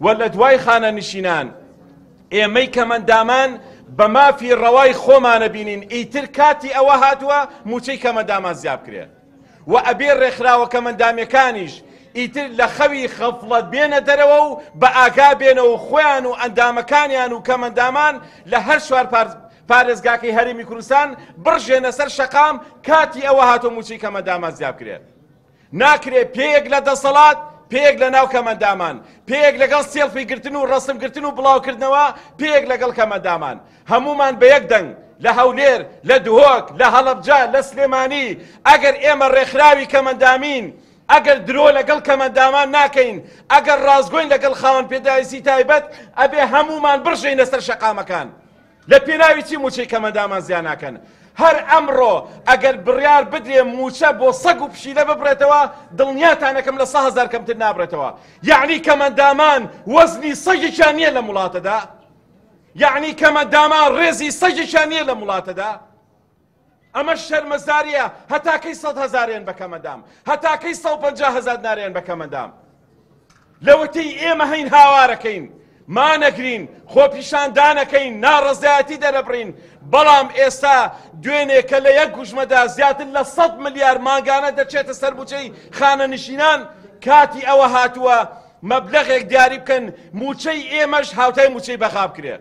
و لە دوای خانە نشینان ئێمەی کەمەندامان بە مافی ڕەوای خۆمانە بینین ئیتر کاتی ئەوە هاتووە موچەی کەمەندامان زیاب کرێ و ئەبێ ڕێکخراوە کەمەندامەکانیش ئیتر لە خەوی خەفڵەت بێنە دەرەوە و بە ئاگا بێنەوە خۆیان و ئەندامەکانیان و کەمەندامان لە هەر شوار پارێزگاکەی هەرێمی کوردستان بڕژێنە سەر شەقام کاتی ئەوە هاتۆ موچەی کەمەندامان زیاب کرێ ناکرێ پێیەک لە دەسەڵات پێیەک لە ناو کەمەندامان پێیەک لەگەڵ سێڵفی گرتن و ڕەسمگرتن و بڵاوکردنەوە پێیەک لەگەڵ کەمەندامان هەمومان بە یەک دەنگ لە هەولێر لە دهۆک لە هەڵەبجە لە سلێمانی ئەگەر ئێمە ڕێکخراوی کەمەندامین ئەگەر درۆ لەگەڵ کەمەندامان ناکەین ئەگەر ڕازگۆین لەگەڵ خاوەن پێداویستی تایبەت ئەبێ هەمومان بڕژێنە سەر شەقامەکان لە پێناوی چی موچەی کەمەندامان زیان ناکەن هەر ئەمڕۆ ئەگەر بڕیار بدرێ موچە بۆ سەگ و پشیلە ببرێتەوە دڵنیاتانەکەم لە 100,000 کەمتر نابرێتەوە یعنی کەمەندامان وەزنی سەگێکیان نییە لە وڵاتەدا یعنی کەمەندامان ڕێزی سەگێکیان نییە لە وڵاتەدا ئەمە شەرمەزاریە هەتاکەی 100,000 بە کەمەندام هەتاکەی 150,000 نارێن بە کەمەندام لەوەتەی ئێمە هەین هاوارەکەین مانەگرین خۆپیشاندانەکەین ناڕەزایەتی دەرەبڕین بەڵام ئێستا دوێنێ کە لە یەک گوژمەدا زیاتر لە 100 ملیار ماگانە دەچێتە سەر موچەی خانە نشینان کاتی ئەوە هاتووە مەبلەغێک دیاری بکەن موچەی ئێمەش هاوتای موچەی بەخاب کرێ